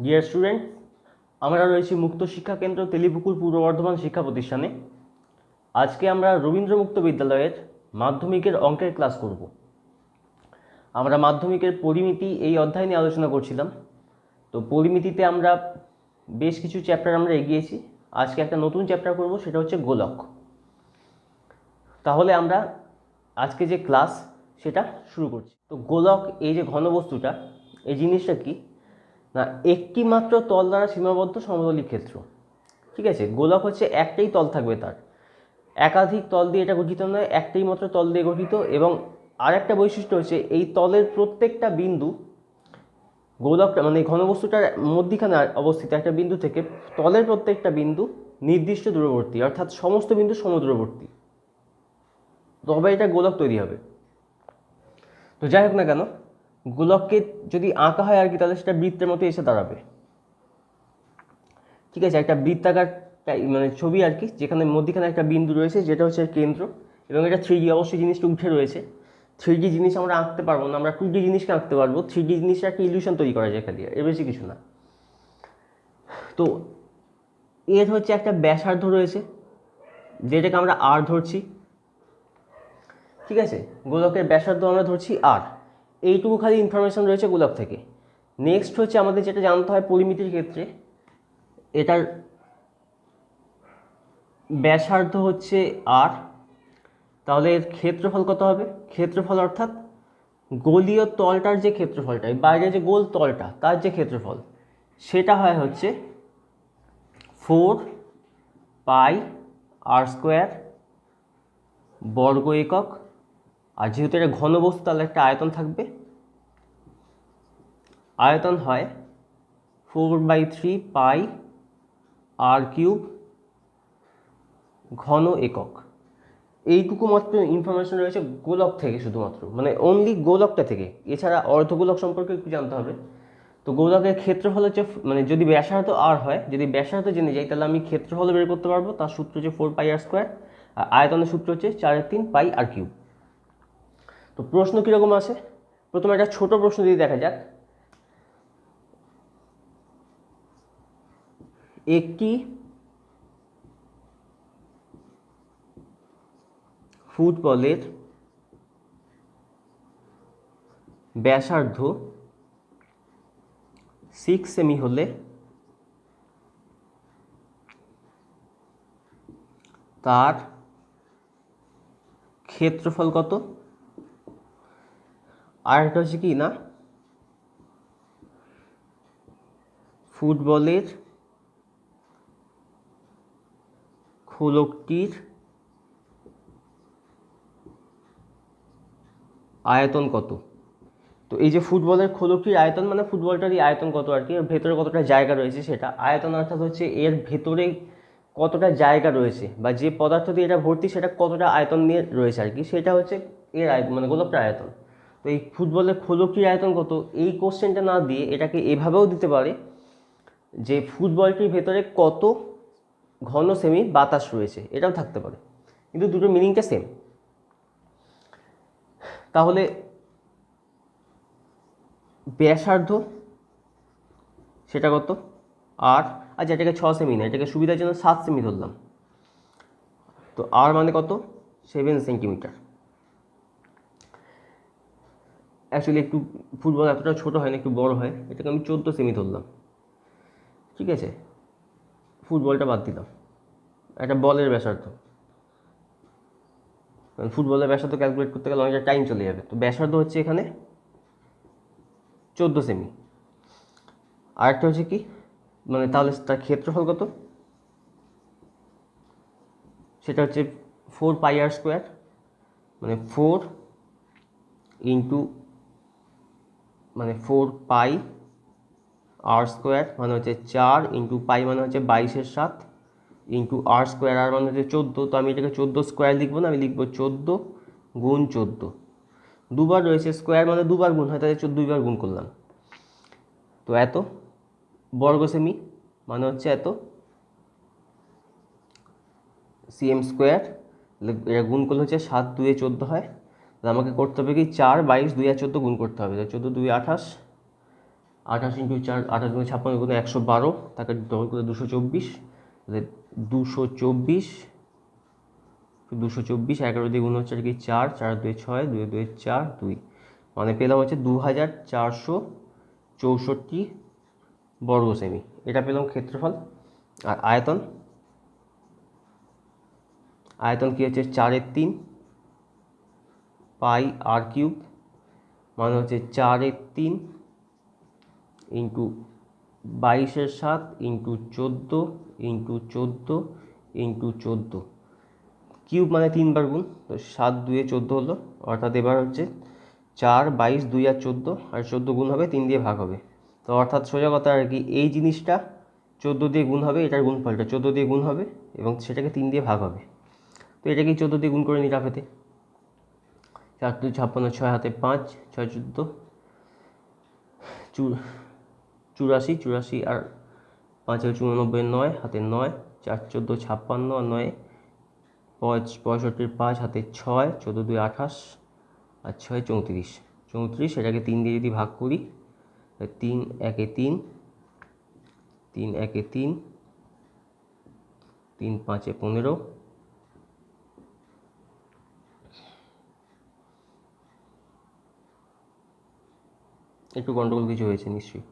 Dear student, আমরা রয়েছি মুক্ত শিক্ষা কেন্দ্র তেলিপুকুর পূর্ব বর্ধমান শিক্ষা প্রতিষ্ঠানে। আজকে আমরা রবীন্দ্র মুক্ত বিদ্যালয়ের মাধ্যমিকের অঙ্কের ক্লাস করব। আমরা মাধ্যমিকের পরিমিতি এই অধ্যায় নিয়ে আলোচনা করছিলাম। তো পরিমিতিতে আমরা বেশ কিছু চ্যাপ্টার আমরা এগিয়েছি। আজকে একটা নতুন চ্যাপ্টার করব, সেটা হচ্ছে গোলক। তাহলে আমরা আজকে যে ক্লাস সেটা শুরু করছি। তো গোলক, এই যে ঘনবস্তুটা, এই জিনিসটা কি না, একটি মাত্র তল দ্বারা সীমাবদ্ধ সমতলী ক্ষেত্র। ঠিক আছে, গোলক হচ্ছে একটাই তল থাকবে, তার একাধিক তল দিয়ে এটা গঠিত নয়, একটাই মাত্র তল দিয়ে গঠিত। এবং আরেকটা বৈশিষ্ট্য হচ্ছে এই তলের প্রত্যেকটা বিন্দু গোলকটা মানে ঘনবস্তুটার মধ্যিখানে অবস্থিত একটা বিন্দু থেকে তলের প্রত্যেকটা বিন্দু নির্দিষ্ট দূরবর্তী, অর্থাৎ সমস্ত বিন্দু সমদূরবর্তী, তবে এটা গোলক তৈরি হবে। তো যাই হোক না কেন, গোলককে যদি আঁকা হয় আর কি, তাহলে সেটা বৃত্তের মতো এসে দাঁড়াবে। ঠিক আছে, একটা বৃত্তাকার মানে ছবি আর কি, যেখানে মধ্যখানে একটা বিন্দু রয়েছে যেটা হচ্ছে কেন্দ্র, এবং এটা 3D অবশ্যই জিনিসটা উঠে রয়েছে। 3D জিনিস আমরা আঁকতে পারবো না, আমরা 2D জিনিসকে আঁকতে পারবো। 3D জিনিসটা একটা ইলিউশন তৈরি করা যায় এখান দিয়ে, এর বেশি কিছু না। তো এর হচ্ছে একটা ব্যাসার্ধ রয়েছে, যেটাকে আমরা আর ধরছি। ঠিক আছে, গোলকের ব্যাসার্ধ আমরা ধরছি আর। এইটুকু খালি ইনফরমেশন রয়েছে গোলক থেকে। নেক্সট হচ্ছে আমাদের যেটা জানতে হয় পরিমিতির ক্ষেত্রে, এটার ব্যাসার্ধ হচ্ছে আর, তাহলে এর ক্ষেত্রফল কত হবে? ক্ষেত্রফল অর্থাৎ গোলীয় তলটার যে ক্ষেত্রফলটা, বাইরে যে গোল তলটা তার যে ক্ষেত্রফল, সেটা হয় হচ্ছে 4πr² বর্গ একক। আর যেহেতু এটা ঘনবস্তু, তাহলে একটা আয়তন থাকবে। আয়তন হয় 4/3πr³ ঘন একক। এইটুকু মাত্র ইনফরমেশন রয়েছে গোলক থেকে, শুধুমাত্র মানে অনলি গোলকটা থেকে। এছাড়া অর্ধগোলক সম্পর্কে একটু জানতে হবে। তো গোলকের ক্ষেত্রফল হচ্ছে, মানে যদি ব্যাসার্ধ আর হয়, যদি ব্যাসার্ধ জেনে যাই, তাহলে আমি ক্ষেত্রফল বের করতে পারবো। তার সূত্র হচ্ছে 4πr², আর আয়তনের সূত্র হচ্ছে 4/3πr³। তো প্রশ্ন কীরকম আছে, প্রথমে একটা ছোট প্রশ্ন দিয়ে দেখা যাক। একটি ফুটবলের ব্যাসার্ধ 6 সেমি হলে তার ক্ষেত্রফল কত? আর একটা হচ্ছে কি না, ফুটবলের খোলকটির আয়তন কত? তো এই যে ফুটবলের খোলকটির আয়তন মানে ফুটবলটারই আয়তন কত আর কি, ভেতরে কতটা জায়গা রয়েছে সেটা। আয়তন অর্থাৎ হচ্ছে এর ভেতরে কতটা জায়গা রয়েছে, বা যে পদার্থ দিয়ে এটা ভর্তি সেটা কতটা আয়তন নিয়ে রয়েছে আর কি, সেটা হচ্ছে এর আয়তন, মানে গোলকটার আয়তন। তো এই ফুটবলের খোলকটির আয়তন কত, এই কোশ্চেনটা না দিয়ে এটাকে এভাবেও দিতে পারে যে ফুটবলটির ভেতরে কত ঘন সেমি বাতাস রয়েছে, এটাও থাকতে পারে, কিন্তু দুটো মিনিংটা সেম। তাহলে ব্যাসার্ধ সেটা কত? আর আচ্ছা, এটাকে 6 সেমি না, এটাকে সুবিধার জন্য 7 সেমি ধরলাম। তো আর মানে কত? 7 সেন্টিমিটার। অ্যাকচুয়ালি একটু ফুটবল এতটা ছোটো হয় না, একটু বড় হয়, এটাকে আমি 14 সেমি ধরলাম। ঠিক আছে, ফুটবলটা বাদ দিলাম। একটা বলের ব্যাসার্ধ, কারণ ফুটবলের ব্যাসার্ধ ক্যালকুলেট করতে গেলে অনেকটা টাইম চলে যাবে। তো ব্যাসার্ধ হচ্ছে এখানে 14 সেমি। আরেকটা হচ্ছে কি, মানে তাহলে তার ক্ষেত্রফল কত? সেটা হচ্ছে 4πr², মানে 4 ইন্টু মানে 4πr² মানে হচ্ছে 4 ইন্টু পাই মানে হচ্ছে 22/7 ইন্টু r² আর মানে হচ্ছে 14। তো আমি এটাকে 14 স্কোয়ার লিখবো না, আমি লিখবো 14 গুণ 14। দুবার রয়েছে, স্কোয়ার মানে দুবার গুণ হয়, তাহলে 14 বার গুণ করলাম। তো এত বর্গ সেমি মানে হচ্ছে এত cm²। এটা গুণ করলে হচ্ছে 7 2 14 হয়। আমাকে করতে হবে কি 4 22 2 আর 14 গুণ করতে হবে। 14 2 28, 28 ইন্টু 4, 28 গুণ 56 গুণ 112, তাকে ডবল করে 224, 224, 224, 11 দিয়ে গুণ হচ্ছে আর কি 4, 4 2 6, 2 2 4, 2, মানে পেলাম হচ্ছে 2464 বর্গ সেমি। এটা পেলাম ক্ষেত্রফল। আর আয়তন, আয়তন কি হচ্ছে 4/3 পাই আর কিউব, মানে হচ্ছে 4/3 into 22/7 into 14 into 14 into 14, cube মানে 3 বার গুণ, তো 7 2 14 হলো। অর্থাৎ এবার হচ্ছে 4 22 2 আর 14, আর 14 গুণ হবে 3 দিয়ে ভাগ হবে। তো অর্থাৎ সোজা কথা আর কি, এই জিনিসটা 14 দিয়ে গুণ হবে, এটার গুণফলটা 14 দিয়ে গুণ হবে এবং সেটাকে 3 দিয়ে ভাগ হবে। তো এটাকেই 14 দিয়ে গুণ করে নিই রাফেতে। 4 2 56, 6 হাতে 5, 6 14 84, 84 আর 5 94, 9 হাতে 9, 4 14 56 আর 9 65, 5 হাতে 6, 14 2 28 আর 6 34, 34, এটাকে 3 দিয়ে যদি ভাগ করি, 3 1 3, 3 1 3, 3 5 15, একটু গন্ডগোল কিছু হয়েছে নিশ্চয়ই।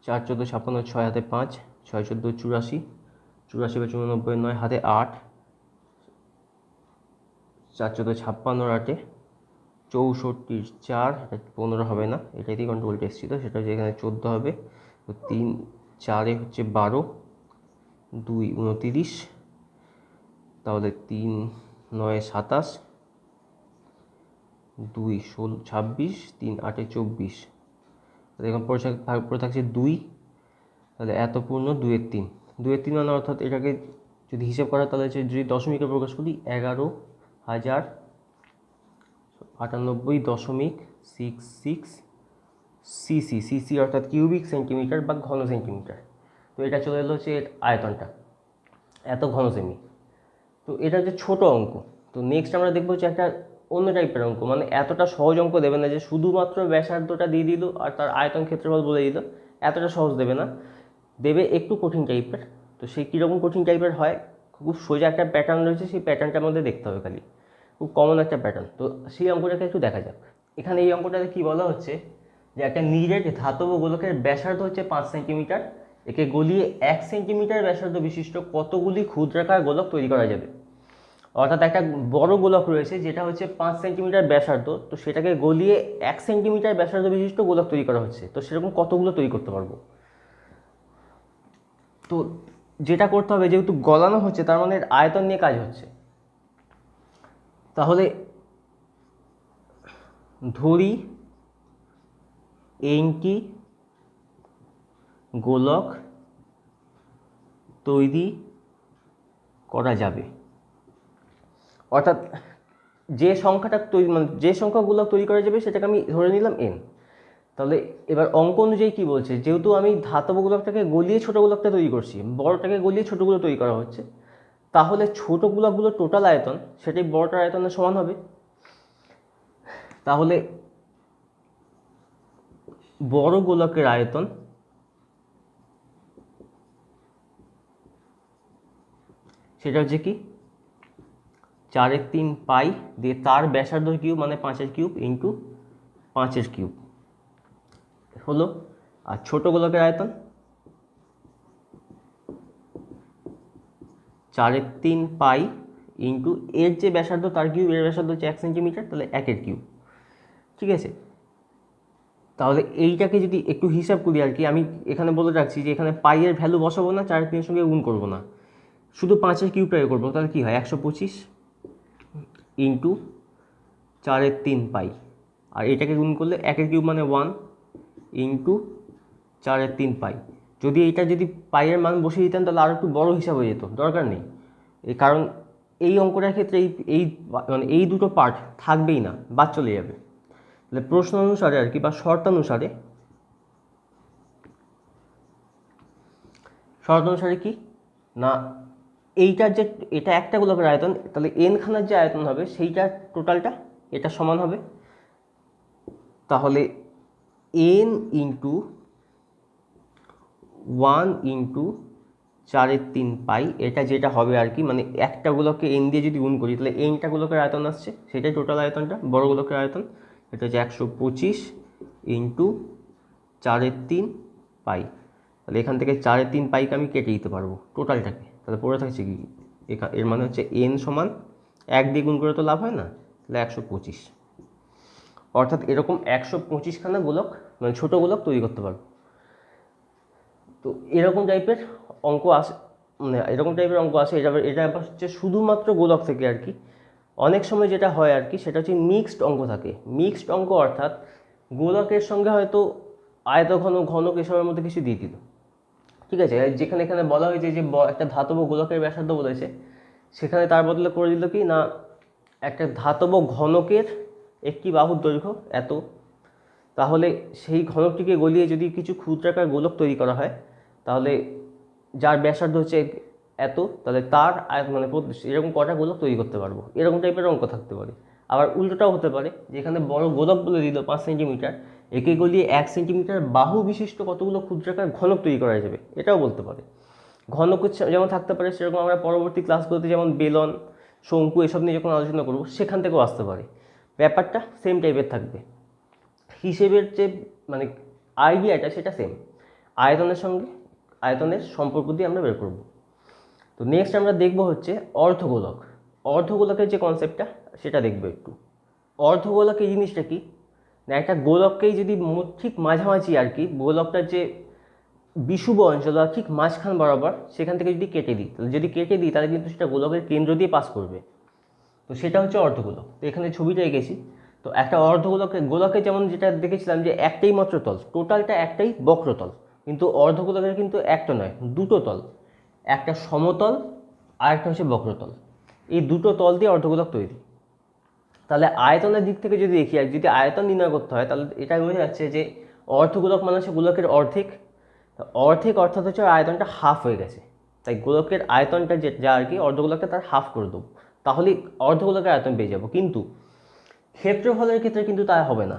4 14 56, 6 হাতে 5, 6 14 84, 84 বা 94, 9 হাতে 8, 4 14 56 আর 8 64, 4, এটা 15 হবে না, এটাই গন্ডগোলটা এসেছিল, সেটা হচ্ছে এখানে 14 হবে। তো 3 4 হচ্ছে 12, 2 29, তাহলে 3 9 27, 2 16 26, 3 8 24, এখন পরে থাকছে 2, তাহলে এত পূর্ণ 2 3, 2 3 মানে অর্থাৎ এটাকে যদি হিসাব করা তাহলে হচ্ছে, যদি দশমিকে প্রকাশ করি 11,098.66 সিসি, সিসি অর্থাৎ কিউবিক সেন্টিমিটার বা ঘন সেন্টিমিটার। তো এটা চলে এলো হচ্ছে এর আয়তনটা, এত ঘন সেমি। তো এটা হচ্ছে ছোটো অঙ্ক। তো নেক্সট আমরা দেখবো হচ্ছে একটা অন্য টাইপের অঙ্ক, মানে এতটা সহজ অঙ্ক দেবে না যে শুধুমাত্র ব্যাসার্ধটা দিয়ে দিল আর তার আয়তন ক্ষেত্রফল বলে দিল, এতটা সহজ দেবে না, দেবে একটু কঠিন টাইপের। তো সেই কীরকম কঠিন টাইপের হয়, খুব সোজা একটা প্যাটার্ন রয়েছে, সেই প্যাটার্নটার মধ্যে দেখতে হবে খালি, খুব কমন একটা প্যাটার্ন। তো সেই অঙ্কটাকে একটু দেখা যাক। এখানে এই অঙ্কটাতে কী বলা হচ্ছে যে একটা নিরেট ধাতব গোলকের ব্যাসার্ধ হচ্ছে 5 সেন্টিমিটার, একে গলিয়ে 1 সেন্টিমিটার ব্যাসার্ধ বিশিষ্ট কতগুলি ক্ষুদ্রাকার গোলক তৈরি করা যাবে। অর্থাৎ একটা বড় গোলক রয়েছে যেটা হচ্ছে 5 সেন্টিমিটার ব্যাসার্ধ, তো সেটাকে গলিয়ে 1 সেন্টিমিটার ব্যাসার্ধ বিশিষ্ট গোলক তৈরি করা হচ্ছে। তো সেরকম কতগুলো তৈরি করতে পারবো। তো যেটা করতে হবে, যেহেতু গলানো হচ্ছে তার মানে আয়তন নিয়ে কাজ হচ্ছে, তাহলে ধরি এনটি গোলক তৈরি করা যাবে। অর্থাৎ যে সংখ্যাটা তৈরি, মানে যে সংখ্যা গোলক তৈরি করা যাবে সেটাকে আমি ধরে নিলাম এন। তাহলে এবার অঙ্ক অনুযায়ী কী বলছে, যেহেতু আমি ধাতব গোলকটাকে গলিয়ে ছোটো গোলকটা তৈরি করছি, বড়টাকে গলিয়ে ছোটোগুলো তৈরি করা হচ্ছে, তাহলে ছোটো গোলকগুলোর টোটাল আয়তন সেটাই বড়টার আয়তনের সমান হবে। তাহলে বড় গোলকের আয়তন সেটা হচ্ছে কি 4/3 পাই দিয়ে তার ব্যাসার্ধ কিউব মানে 5-এর কিউব ইন্টু 5-এর কিউব হলো। আর ছোট গোলকের আয়তন 4/3 পাই ইন্টু এর যে ব্যাসার্ধ তার কিউব, এর ব্যাসার্ধ হচ্ছে 1 সেন্টিমিটার, তাহলে 1-এর কিউব। ঠিক আছে, তাহলে এইটাকে যদি একটু হিসাব করি আর কি, আমি এখানে বলে রাখছি যে এখানে পাইয়ের ভ্যালু বসাবো না, 4/3 সঙ্গে গুণ করবো না, শুধু 5-এর কিউবটাই করবো। তাহলে কী হয় 125 ইন্টু 4/3 পাই, আর এটাকে গুণ করলে 1-এর কিউব মানে 1 ইন্টু 4/3 পাই। যদি এইটা যদি পাইয়ের মান বসিয়ে দিতাম তাহলে আরও একটু বড় হিসাব হয়ে যেত, দরকার নেই। এই কারণ এই অঙ্কটার ক্ষেত্রে এই মানে এই দুটো পার্ট থাকবেই না, বাদ চলে যাবে। তাহলে প্রশ্ন অনুসারে আর কি বা শর্তানুসারে কি না, এইটার যে এটা একটা গোলকের আয়তন, তাহলে এন খানার যে আয়তন হবে সেইটার টোটালটা এটা সমান হবে। তাহলে এন ইন্টু 1 ইন্টু 4/3 পাই, এটা যেটা হবে আর কি, মানে একটা গোলককে এন দিয়ে যদি গুণ করি তাহলে এনটা গোলকের আয়তন আসছে, সেটাই টোটাল আয়তনটা, বড় গোলকের আয়তন। এটা হচ্ছে 125 ইন্টু 4/3 পাই। তাহলে এখান থেকে 4/3 পাইকে আমি কেটে দিতে পারবো টোটালটাকে, তাহলে পড়ে থাকছে কি, এর মানে হচ্ছে এন সমান 1 দিয়ে গুণ করে তো লাভ হয় না, তাহলে 125। অর্থাৎ এরকম 125খানা গোলক, মানে ছোটো গোলক তৈরি করতে পারবো। তো এরকম টাইপের অঙ্ক আসে, মানে এরকম টাইপের অঙ্ক আসে। এটা আবার হচ্ছে শুধুমাত্র গোলক থেকে আর কি। অনেক সময় যেটা হয় আর কি, সেটা হচ্ছে মিক্সড অঙ্ক থাকে। মিক্সড অঙ্ক অর্থাৎ গোলকের সঙ্গে হয়তো আয়তঘন, ঘনক এসবের মধ্যে কিছু দিয়ে দিল, ঠিক আছে। যেখানে এখানে বলা হয়েছে যে একটা ধাতব গোলকের ব্যাসার্ধ বলেছে, সেখানে তার বদলে করে দিল কি না, একটা ধাতব ঘনকের একটি বাহুর দৈর্ঘ্য এত, তাহলে সেই ঘনকটিকে গলিয়ে যদি কিছু ক্ষুদ্রাকার গোলক তৈরি করা হয়, তাহলে যার ব্যাসার্ধ হচ্ছে এত, তাহলে তার মানে এরকম কটা গোলক তৈরি করতে পারবো, এরকম টাইপের অঙ্ক থাকতে পারে। আবার উল্টোটাও হতে পারে, যেখানে বড় গোলক বলে দিল 5 সেন্টিমিটার, একে গলিয়ে 1 সেন্টিমিটার বাহু বিশিষ্ট কতগুলো ক্ষুদ্রাকার ঘনক তৈরি করা যাবে, এটাও বলতে পারে। ঘনক যেমন থাকতে পারে, সেরকম আমরা পরবর্তী ক্লাসগুলোতে যেমন বেলন, শঙ্কু এসব নিয়ে যখন আলোচনা করবো, সেখান থেকেও আসতে পারে। ব্যাপারটা সেম টাইপের থাকবে, হিসেবের যে মানে আইডিয়াটা সেটা সেম, আয়তনের সঙ্গে আয়তনের সম্পর্ক দিয়ে আমরা বের করব। তো নেক্সট আমরা দেখব হচ্ছে অর্ধগোলক। অর্ধগোলকের যে কনসেপ্টটা সেটা দেখবো একটু। অর্ধগোলক এই জিনিসটা কি না, একটা গোলককেই যদি ঠিক মাঝামাঝি আর কি, গোলকটার যে বিষুব অঞ্চল বা ঠিক মাঝখান বরাবর, সেখান থেকে যদি কেটে দিই, তাহলে যদি কেটে দিই তাহলে কিন্তু সেটা গোলকের কেন্দ্র দিয়ে পাস করবে। তো সেটা হচ্ছে অর্ধগোলক। তো এখানে ছবিটা এঁকেছি। তো একটা গোলকে যেমন যেটা দেখেছিলাম যে একটাই মাত্র তল, টোটালটা একটাই বক্রতল, কিন্তু অর্ধগোলকের কিন্তু একটা নয়, দুটো তল, একটা সমতল আর একটা হচ্ছে বক্রতল। এই দুটো তল দিয়ে অর্ধগোলক তৈরি। তাহলে আয়তনের দিক থেকে যদি দেখি, আর যদি আয়তন নির্ণয় করতে হয়, তাহলে এটা বোঝা যাচ্ছে যে অর্ধগোলক মানে হচ্ছে গোলকের অর্ধেক। অর্ধেক অর্থাৎ হচ্ছে আয়তনটা হাফ হয়ে গেছে, তাই গোলকের আয়তনটা যা আর কি, অর্ধগোলকটা তার হাফ করে দেবো, তাহলেই অর্ধগোলকের আয়তন পেয়ে যাব। কিন্তু ক্ষেত্রফলের ক্ষেত্রে কিন্তু তা হবে না।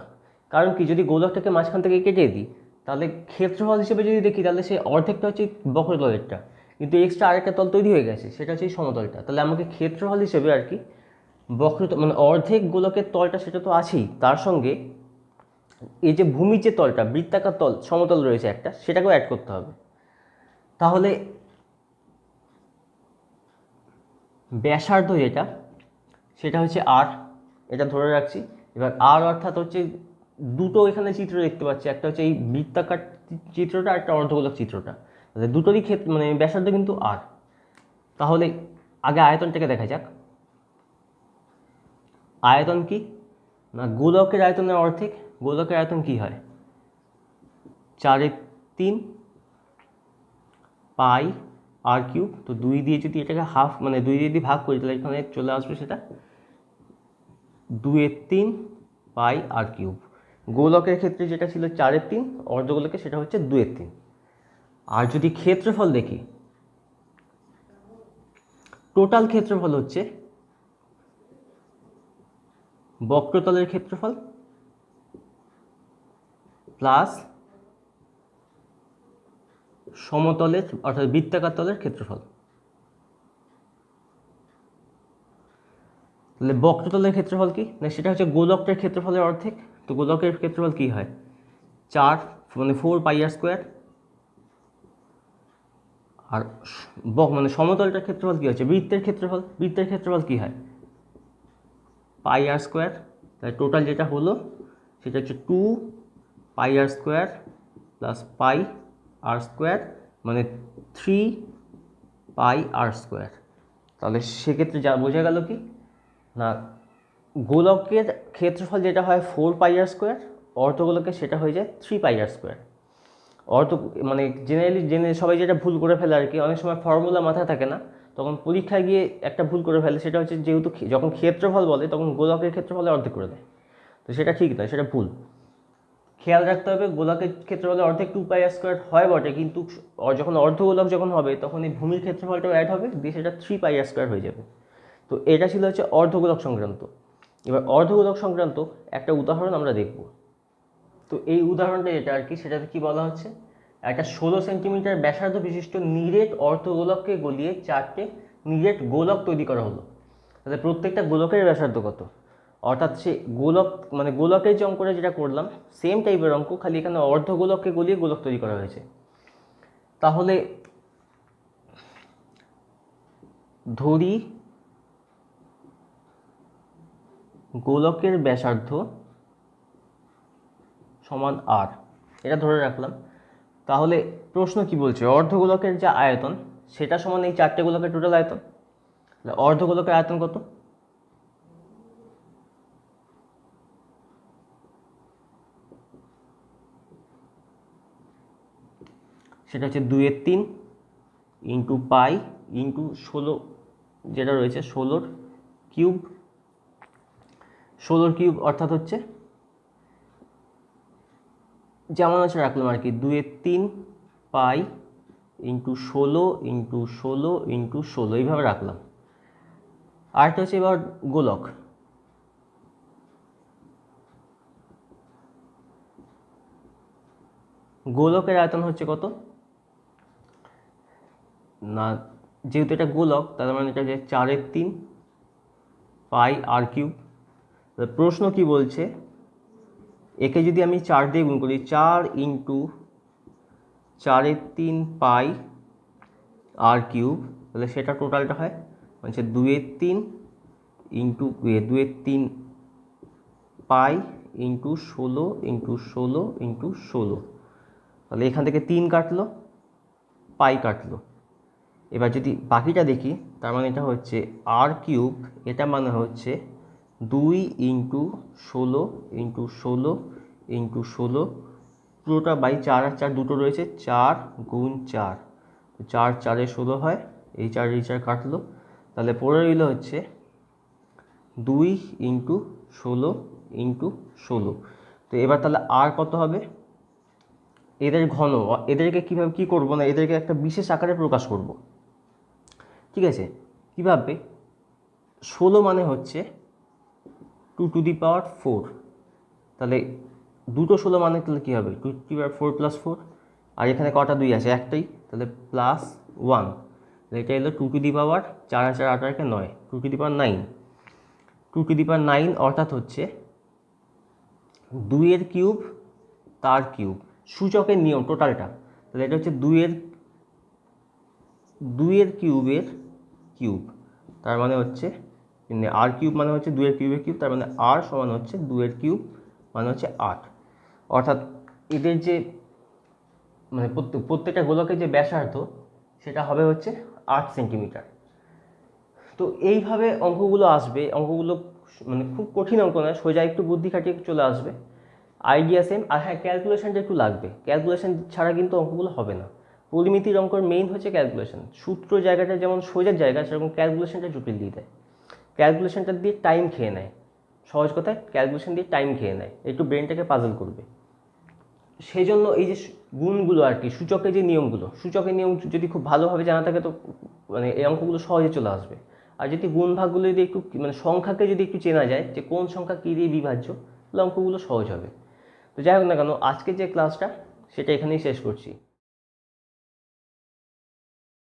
কারণ কি, যদি গোলকটাকে মাঝখান থেকে কেটে দিই, তাহলে ক্ষেত্রফল হিসেবে যদি দেখি, তাহলে সেই অর্ধেকটা হচ্ছে বক্রতলেরটা, কিন্তু এক্সট্রা আরেকটা তল তৈরি হয়ে গেছে, সেটা হচ্ছে এই সমতলটা। তাহলে আমাকে ক্ষেত্রফল হিসেবে আর কি বক্রতল মানে অর্ধেক গোলকের তলটা সেটা তো আছেই, তার সঙ্গে এই যে ভূমির যে তলটা, বৃত্তাকার তল সমতল রয়েছে একটা, সেটাকেও অ্যাড করতে হবে। তাহলে ব্যাসার্ধ যেটা, সেটা হচ্ছে আর, এটা ধরে রাখছি। এবার আর অর্থাৎ হচ্ছে দুটো এখানে চিত্র দেখতে পাচ্ছি, একটা হচ্ছে এই বৃত্তাকার চিত্রটা আর একটা অর্ধগোলক চিত্রটা, তাহলে দুটোরই ক্ষেত্রে মানে ব্যাসার্ধ কিন্তু আর। তাহলে আগে আয়তনটাকে দেখা যাক। আয়তন কি না, গোলকের আয়তনের অর্ধেক। গোলকের আয়তন কি হয়, 4/3 পাই আর কিউব। তো 2 দিয়ে যদি এটাকে হাফ মানে 2 দিয়ে যদি ভাগ করি, তাহলে এখানে চলে আসবে সেটা 2/3 পাই আর কিউব। গোলকের ক্ষেত্রে যেটা ছিল 4/3, অর্ধগোলকে সেটা হচ্ছে 2/3। আর যদি ক্ষেত্রফল দেখি, টোটাল ক্ষেত্রফল হচ্ছে বক্রতলের ক্ষেত্রফল প্লাস সমতলের অর্থাৎ বৃত্তাকার তলের ক্ষেত্রফল। তাহলে বক্রতলের ক্ষেত্রফল কি না, সেটা হচ্ছে গোলকটার ক্ষেত্রফলের অর্ধেক। তো গোলকের ক্ষেত্রফল কি হয়, 4 মানে 4 পাই আর স্কোয়ার। আর মানে সমতলটার ক্ষেত্রফল কী হচ্ছে, বৃত্তের ক্ষেত্রফল। বৃত্তের ক্ষেত্রফল কী হয়, পাই আর স্কোয়ার। তাই টোটাল যেটা হলো সেটা হচ্ছে 2 পাই আর স্কোয়ার প্লাস পাই আর স্কোয়ার, মানে 3 পাই আর স্কোয়ার। তাহলে সেক্ষেত্রে যা বোঝা গেল কি না, গোলকের ক্ষেত্রফল যেটা হয় 4 পাই আর স্কোয়ার, অর্ধগোলকের সেটা হয়ে যায় 3 পাই আর স্কোয়ার। মানে জেনারেলি সবাই যেটা ভুল করে ফেলে আর কি, অনেক সময় ফর্মুলা মাথায় থাকে না, তখন পরীক্ষায় গিয়ে একটা ভুল করে ফেলে। সেটা হচ্ছে যেহেতু যখন ক্ষেত্রফল বলে তখন গোলকের ক্ষেত্রফলে অর্ধেক করে দেয়। তো সেটা ঠিক নয়, সেটা ভুল। খেয়াল রাখতে হবে, গোলকের ক্ষেত্রফলে অর্ধেক 2 পাই আর স্কোয়ার হয় বটে, কিন্তু যখন অর্ধগোলক যখন হবে, তখন এই ভূমির ক্ষেত্রফলটাও অ্যাড হবে, দিয়ে সেটা 3 পাই আর স্কোয়ার হয়ে যাবে। তো এটা ছিল হচ্ছে অর্ধগোলক সংক্রান্ত। এবার অর্ধগোলক সংক্রান্ত একটা উদাহরণ আমরা দেখব। তো এই উদাহরণটা যেটা আর কি, সেটাতে কি বলা হচ্ছে, একটা 16 সেন্টিমিটার ব্যাসার্ধ বিশিষ্ট নিরেট অর্ধগোলককে গলিয়ে 4টে নিরেট গোলক তৈরি করা হলো। তাহলে প্রত্যেকটা গোলকের ব্যাসার্ধ কত, অর্থাৎ সে গোলক মানে গোলকের যে অঙ্কটা যেটা করলাম সেম টাইপের অঙ্ক, খালি এখানে অর্ধগোলককে গলিয়ে গোলক তৈরি করা হয়েছে। তাহলে ধরি গোলকের ব্যাসার্ধ সমান আর, এটা ধরে রাখলাম। তাহলে প্রশ্ন কি বলছে, অর্ধগোলকের যে আয়তন সেটা সমান এই 4টে গোলকের টোটাল আয়তন। অর্ধগোলকের আয়তন কত, সেটা হচ্ছে 2/3 ইন্টু পাই ইন্টু 16 যেটা রয়েছে 16 কিউব, 16 কিউব অর্থাৎ হচ্ছে যেমন আছে রাখলাম আর কি, 2/3 পাই ইন্টু 16 ইন্টু 16 ইন্টু 16 এইভাবে রাখলাম। আরেকটা হচ্ছে এবার গোলক, গোলকের আয়তন হচ্ছে কত না, যেহেতু এটা গোলক তার মানে এটা যে 4/3 পাই আর কিউব। প্রশ্ন কি বলছে, একে যদি আমি 4 দিয়ে গুণ করি, 4 ইন্টু 4/3 পাই আর কিউব, তাহলে সেটা টোটালটা হয় হচ্ছে 2/3 into 2/3 pi into 16 into 16 into 16। তাহলে এখান থেকে 3 কাটলো, পাই কাটলো। এবার যদি বাকিটা দেখি, তার মানে এটা হচ্ছে আর কিউব, এটা মানে হচ্ছে 2 ইন্টু 16 ইন্টু 16 ইন্টু 16, পুরোটা বাই 4 আর 4 দুটো রয়েছে, 4 গুণ 4, 4 4 16 হয়, এই 4 এই 4 কাটলো, তাহলে পড়ে রইল হচ্ছে 2 ইন্টু 16 ইন্টু 16। তো এবার তাহলে আর কত হবে, এদের ঘন, এদেরকে কীভাবে কী করবো না, এদেরকে একটা বিশেষ আকারে প্রকাশ করব। ঠিক আছে, কীভাবে, 16 মানে হচ্ছে 2 টু দি পাওয়ার 4, তাহলে দুটো 16 মানে তাহলে কী হবে 2 টু দি পাওয়ার 4 প্লাস 4, আর এখানে কটা 2 আছে, একটাই, তাহলে প্লাস 1, এটা এলো 2 টু দি পাওয়ার 4 আর 4 8 আর 9, 2 to the power 9, 2 to the power 9 অর্থাৎ হচ্ছে 2 এর কিউব তার কিউব, সূচকের নিয়ম টোটালটা, তাহলে এটা হচ্ছে 2 এর কিউবের কিউব, তার মানে হচ্ছে আর কিউব মানে হচ্ছে 2 এর কিউবের কিউব, তার মানে আর সমান হচ্ছে 2 এর কিউব মানে হচ্ছে 8, অর্থাৎ এদের যে মানে প্রত্যেকটা গোলকের যে ব্যাসার্ধ সেটা হবে হচ্ছে 8 সেন্টিমিটার। তো এইভাবে অঙ্কগুলো আসবে, অঙ্কগুলো মানে খুব কঠিন অঙ্ক নয়, সোজা একটু বুদ্ধি খাটিয়ে চলে আসবে, আইডিয়া সেম। আর হ্যাঁ, ক্যালকুলেশনটা একটু লাগবে, ক্যালকুলেশন ছাড়া কিন্তু অঙ্কগুলো হবে না। পরিমিতির অঙ্কর মেইন হচ্ছে ক্যালকুলেশন, সূত্র জায়গাটা যেমন সোজার জায়গা, সেরকম ক্যালকুলেশনটা জটিল দিয়ে দেয়, ক্যালকুলেশনটা দিয়ে টাইম খেয়ে নেয়, সহজ কথায় ক্যালকুলেশন দিয়ে টাইম খেয়ে নেয়, একটু ব্রেনটাকে পাজল করবে। সেই জন্য এই যে গুণগুলো আর কি, সূচকের যে নিয়মগুলো, সূচকের নিয়ম যদি খুব ভালোভাবে জানা থাকে তো মানে এই অঙ্কগুলো সহজে চলে আসবে। আর যদি গুণ ভাগগুলো যদি একটু মানে সংখ্যাকে যদি একটু চেনা যায় যে কোন সংখ্যা কী দিয়ে বিভাজ্য, তাহলে অঙ্কগুলো সহজ হবে। তো যাই হোক না কেন, আজকের যে ক্লাসটা সেটা এখানেই শেষ করছি।